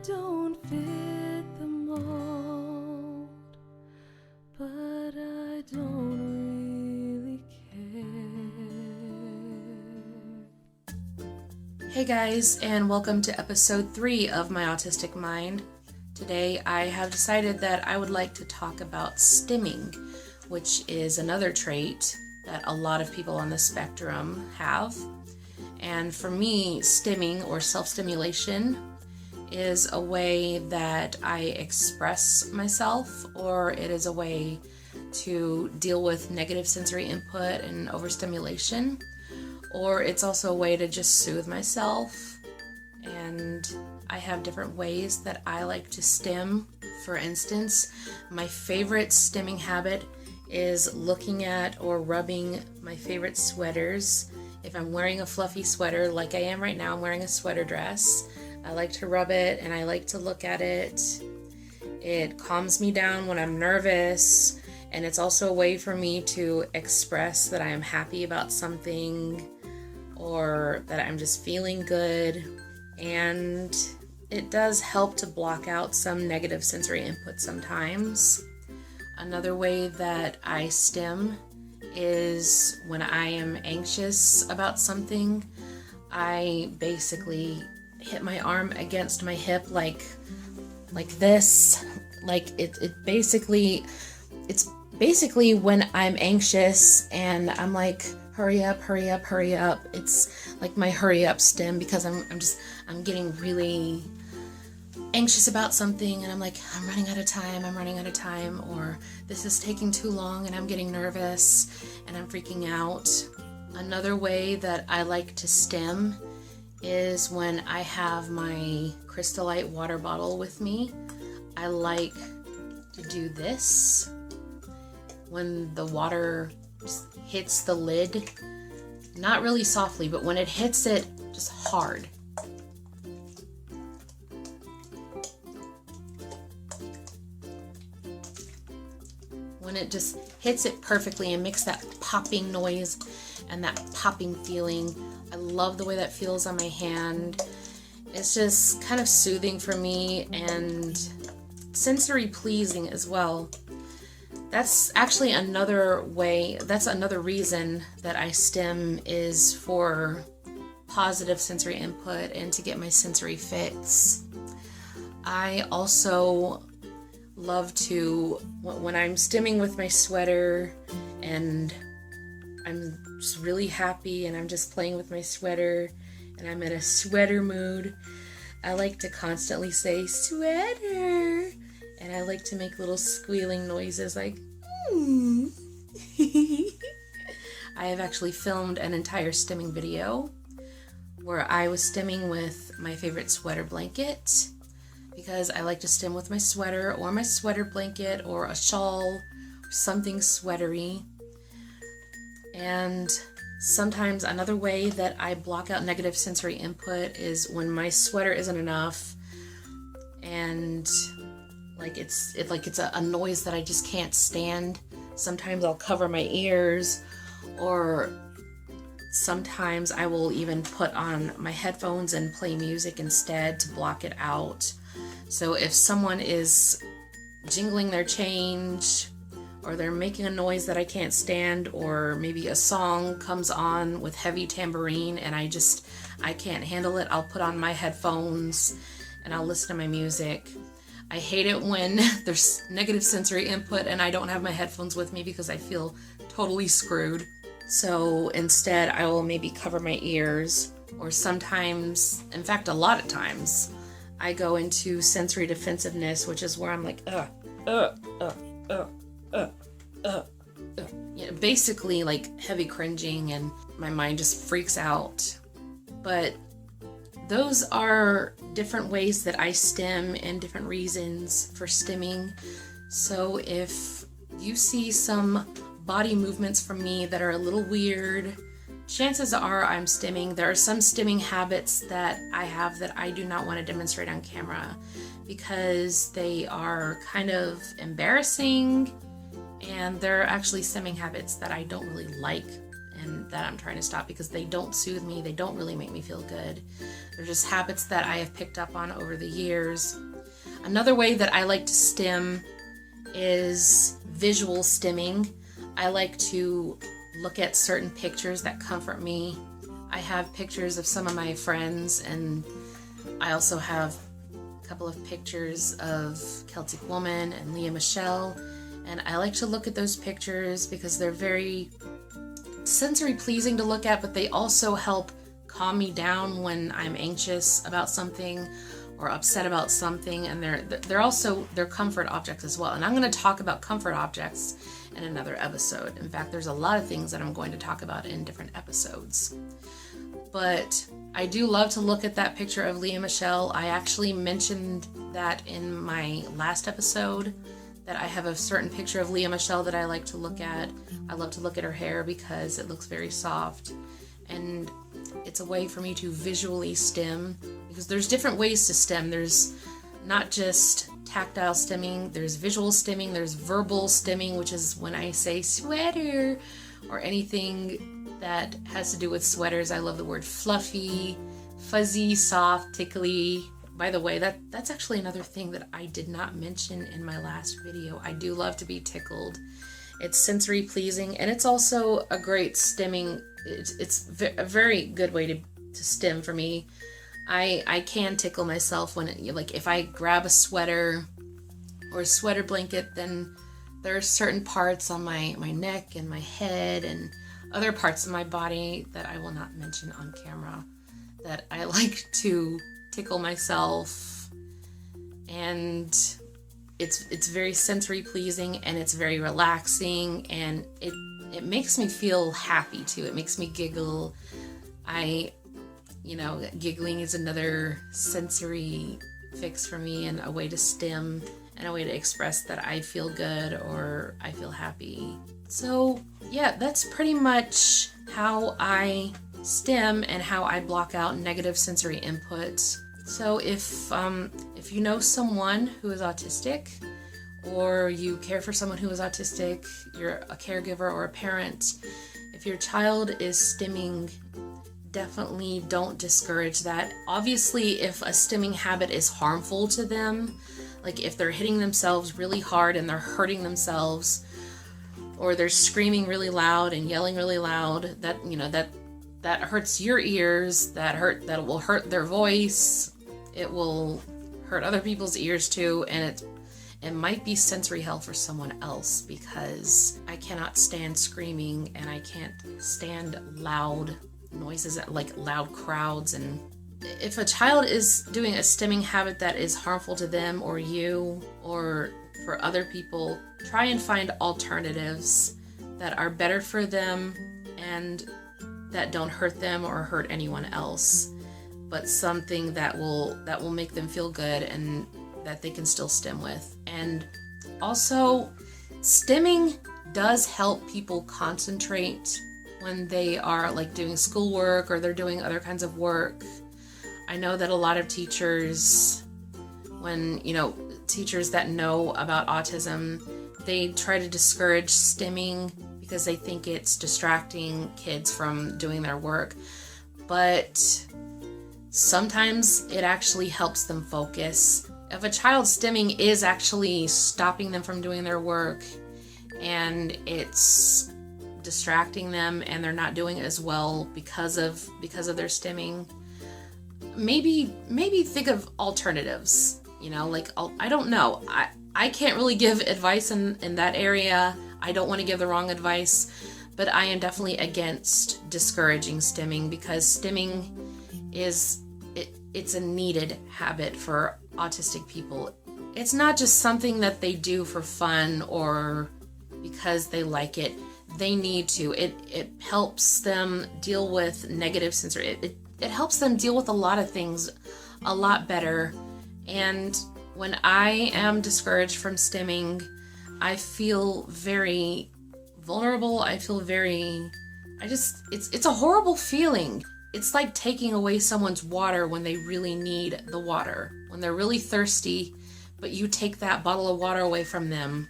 don't fit the mold, but I don't really care. Hey guys, and welcome to episode 3 of My Autistic Mind. Today I have decided that I would like to talk about stimming, which is another trait that a lot of people on the spectrum have. And for me, stimming or self-stimulation is a way that I express myself, or it is a way to deal with negative sensory input and overstimulation, or it's also a way to just soothe myself. And I have different ways that I like to stim. For instance, my favorite stimming habit is looking at or rubbing my favorite sweaters. If I'm wearing a fluffy sweater, like I am right now, I'm wearing a sweater dress, I like to rub it and I like to look at it. It calms me down when I'm nervous, and it's also a way for me to express that I am happy about something or that I'm just feeling good. And it does help to block out some negative sensory input sometimes. Another way that I stim is when I am anxious about something. I basically hit my arm against my hip like this. Like it's basically when I'm anxious and I'm like, hurry up, hurry up, hurry up. It's like my hurry up stim, because I'm getting really anxious about something and I'm like, I'm running out of time, or this is taking too long and I'm getting nervous and I'm freaking out. Another way that I like to stim is when I have my Crystallite water bottle with me. I like to do this when the water just hits the lid, not really softly, but when it hits it just hard. When it just hits it perfectly and makes that popping noise and that popping feeling. I love the way that feels on my hand. It's just kind of soothing for me and sensory pleasing as well. That's actually another reason that I stim, is for positive sensory input and to get my sensory fix. I also love to, when I'm stimming with my sweater and I'm just really happy and I'm just playing with my sweater and I'm in a sweater mood, I like to constantly say sweater, and I like to make little squealing noises like I have actually filmed an entire stimming video where I was stimming with my favorite sweater blanket, because I like to stim with my sweater or my sweater blanket or a shawl or something sweatery. And sometimes another way that I block out negative sensory input is when my sweater isn't enough and it's a noise that I just can't stand. Sometimes I'll cover my ears, or sometimes I will even put on my headphones and play music instead to block it out. So if someone is jingling their change, or they're making a noise that I can't stand, or maybe a song comes on with heavy tambourine and I can't handle it, I'll put on my headphones and I'll listen to my music. I hate it when there's negative sensory input and I don't have my headphones with me, because I feel totally screwed. So instead I will maybe cover my ears, or sometimes, in fact a lot of times, I go into sensory defensiveness, which is where I'm like, basically like heavy cringing, and my mind just freaks out. But those are different ways that I stim and different reasons for stimming. So if you see some body movements from me that are a little weird, chances are I'm stimming. There are some stimming habits that I have that I do not want to demonstrate on camera, because they are kind of embarrassing, and they're actually stimming habits that I don't really like and that I'm trying to stop because they don't soothe me. They don't really make me feel good. They're just habits that I have picked up on over the years. Another way that I like to stim is visual stimming. I like to look at certain pictures that comfort me. I have pictures of some of my friends, and I also have a couple of pictures of Celtic Woman and Leah Michelle, and I like to look at those pictures because they're very sensory pleasing to look at, but they also help calm me down when I'm anxious about something or upset about something, and they're comfort objects as well. And I'm going to talk about comfort objects in another episode. In fact, there's a lot of things that I'm going to talk about in different episodes. But I do love to look at that picture of Leah Michelle. I actually mentioned that in my last episode, that I have a certain picture of Leah Michelle that I like to look at. I love to look at her hair because it looks very soft, and it's a way for me to visually stim, because there's different ways to stim. There's not just tactile stimming, there's visual stimming, there's verbal stimming, which is when I say sweater or anything that has to do with sweaters. I love the word fluffy, fuzzy, soft, tickly. By the way, that's actually another thing that I did not mention in my last video. I do love to be tickled. It's sensory pleasing, and it's also a great stimming. It's a very good way to stim for me. I can tickle myself when like if I grab a sweater or a sweater blanket, then there are certain parts on my neck and my head and other parts of my body that I will not mention on camera that I like to tickle myself, and it's very sensory pleasing, and it's very relaxing, and it makes me feel happy too. It makes me giggle. Giggling is another sensory fix for me, and a way to stim and a way to express that I feel good or I feel happy. So yeah, that's pretty much how I stim and how I block out negative sensory input. So if you know someone who is autistic, or you care for someone who is autistic, you're a caregiver or a parent, if your child is stimming, definitely don't discourage that. Obviously, if a stimming habit is harmful to them, like if they're hitting themselves really hard and they're hurting themselves, or they're screaming really loud and yelling really loud, that hurts your ears, that will hurt their voice, it will hurt other people's ears too, and it might be sensory hell for someone else, because I cannot stand screaming and I can't stand loud noises, like loud crowds. And if a child is doing a stimming habit that is harmful to them or you or for other people, try and find alternatives that are better for them and that don't hurt them or hurt anyone else, but something that will make them feel good and that they can still stim with. And also, stimming does help people concentrate when they are like doing schoolwork or they're doing other kinds of work. I know that a lot of teachers, teachers that know about autism, they try to discourage stimming because they think it's distracting kids from doing their work. But sometimes it actually helps them focus. If a child stimming is actually stopping them from doing their work and it's distracting them and they're not doing it as well because of their stimming, maybe think of alternatives. I don't know. I can't really give advice in that area. I don't want to give the wrong advice, but I am definitely against discouraging stimming, because stimming it's a needed habit for autistic people. It's not just something that they do for fun or because they like it. They need to. It helps them deal with negative sensory. It helps them deal with a lot of things a lot better. And when I am discouraged from stimming, I feel very vulnerable. I feel it's a horrible feeling. It's like taking away someone's water when they really need the water. When they're really thirsty, but you take that bottle of water away from them.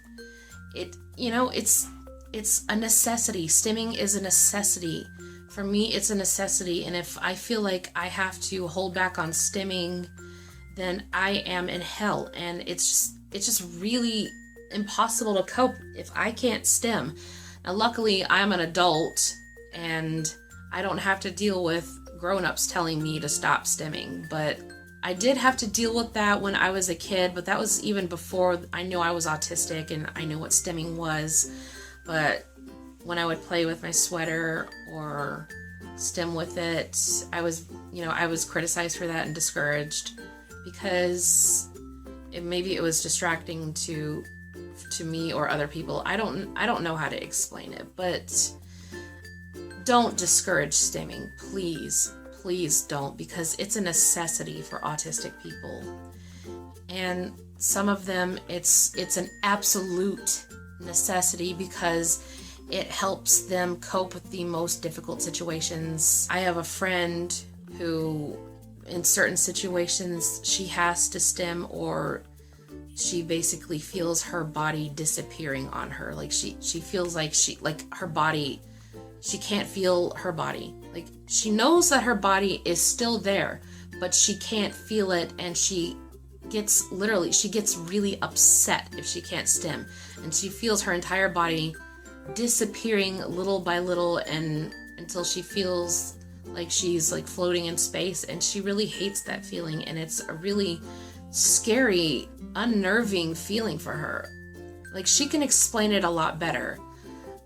It's it's a necessity. Stimming is a necessity. For me, it's a necessity, and if I feel like I have to hold back on stimming, then I am in hell, and it's just really impossible to cope if I can't stim. Now, luckily, I'm an adult, and I don't have to deal with grown-ups telling me to stop stimming, but I did have to deal with that when I was a kid, but that was even before I knew I was autistic and I knew what stimming was. But when I would play with my sweater or stim with it, I was criticized for that and discouraged because maybe it was distracting to me or other people. I don't know how to explain it, but don't discourage stimming, please. Please don't, because it's a necessity for autistic people. And some of them, it's an absolute necessity because it helps them cope with the most difficult situations. I have a friend who, in certain situations, she has to stim, or she basically feels her body disappearing on her. Like she feels like her body, she can't feel her body. Like, she knows that her body is still there, but she can't feel it, and she gets really upset if she can't stim. And she feels her entire body disappearing little by little, and until she feels like she's like floating in space, and she really hates that feeling, and it's a really scary, unnerving feeling for her. Like, she can explain it a lot better,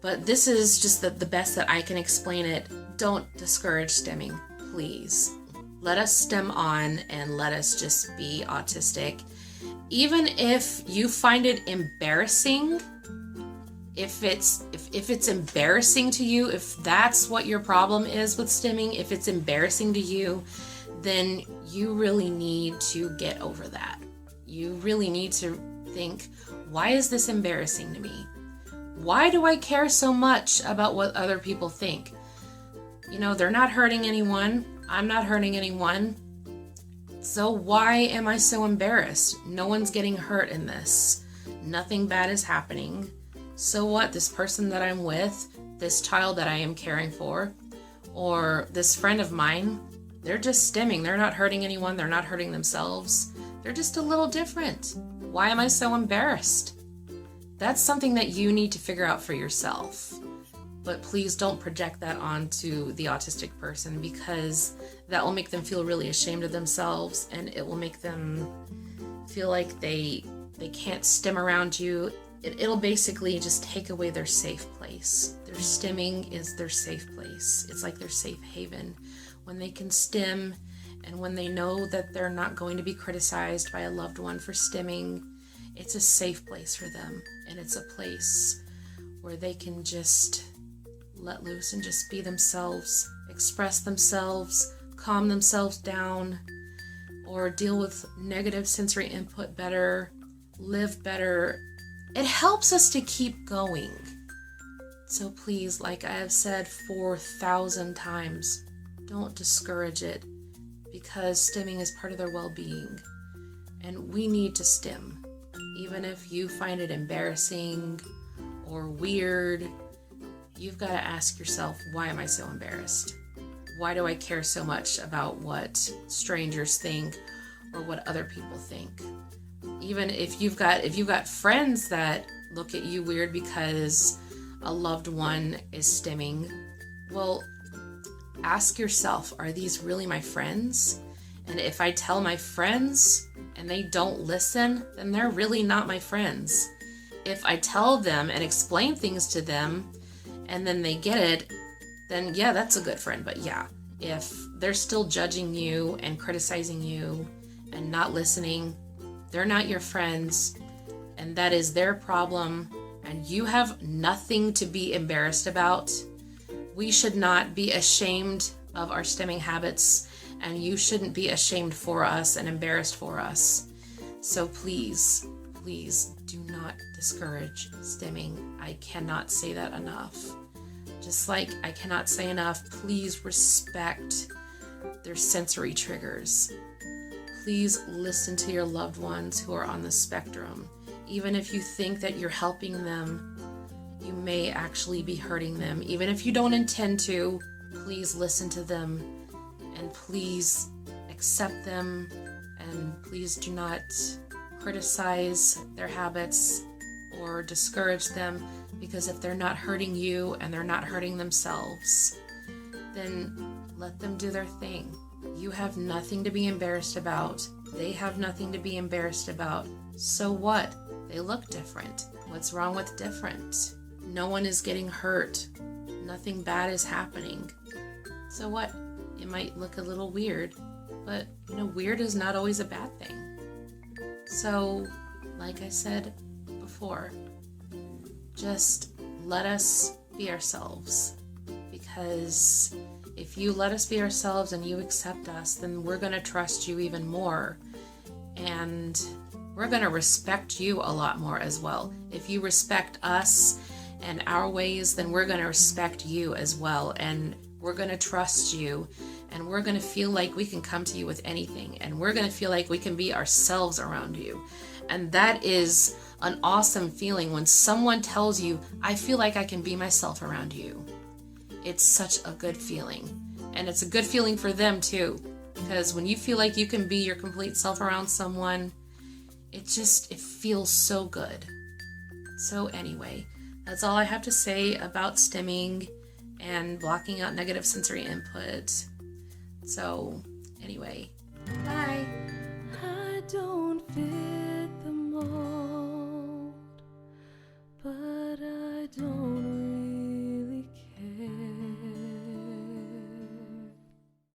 but this is just the best that I can explain it. Don't discourage stimming, please. Let us stem on and let us just be autistic. Even if you find it embarrassing, if it's embarrassing to you, if that's what your problem is with stimming, if it's embarrassing to you, then you really need to get over that. You really need to think, why is this embarrassing to me? Why do I care so much about what other people think? They're not hurting anyone. I'm not hurting anyone. So why am I so embarrassed? No one's getting hurt in this. Nothing bad is happening. So what? This person that I'm with, this child that I am caring for, or this friend of mine, they're just stimming. They're not hurting anyone. They're not hurting themselves. They're just a little different. Why am I so embarrassed? That's something that you need to figure out for yourself. But please don't project that onto the autistic person, because that will make them feel really ashamed of themselves, and it will make them feel like they can't stim around you. It'll basically just take away their safe place. Their stimming is their safe place. It's like their safe haven. When they can stim, and when they know that they're not going to be criticized by a loved one for stimming, it's a safe place for them. And it's a place where they can just let loose and just be themselves, express themselves, calm themselves down, or deal with negative sensory input better, live better. It helps us to keep going. So please, like I have said 4,000 times, don't discourage it, because stimming is part of their well-being, and we need to stim. Even if you find it embarrassing or weird, you've got to ask yourself, why am I so embarrassed? Why do I care so much about what strangers think or what other people think? Even if you've got friends that look at you weird because a loved one is stimming, well, ask yourself, are these really my friends? And if I tell my friends and they don't listen, then they're really not my friends. If I tell them and explain things to them and then they get it, then yeah, that's a good friend. But yeah, if they're still judging you and criticizing you and not listening, they're not your friends, and that is their problem, and you have nothing to be embarrassed about. We should not be ashamed of our stimming habits, and you shouldn't be ashamed for us and embarrassed for us. So please, please do not discourage stimming. I cannot say that enough. Just like I cannot say enough, please respect their sensory triggers. Please listen to your loved ones who are on the spectrum. Even if you think that you're helping them, you may actually be hurting them. Even if you don't intend to, please listen to them and please accept them, and please do not criticize their habits or discourage them, because if they're not hurting you and they're not hurting themselves, then let them do their thing. You have nothing to be embarrassed about. They have nothing to be embarrassed about. So what? They look different. What's wrong with different? No one is getting hurt. Nothing bad is happening. So what? It might look a little weird, but weird is not always a bad thing. So, like I said before, just let us be ourselves, because if you let us be ourselves and you accept us, then we're going to trust you even more, and we're going to respect you a lot more as well. If you respect us and our ways, then we're going to respect you as well, and we're going to trust you, and we're going to feel like we can come to you with anything, and we're going to feel like we can be ourselves around you. And that is an awesome feeling when someone tells you, I feel like I can be myself around you. It's such a good feeling. And it's a good feeling for them too, because when you feel like you can be your complete self around someone, it feels so good. So anyway, that's all I have to say about stimming and blocking out negative sensory input. So anyway, bye.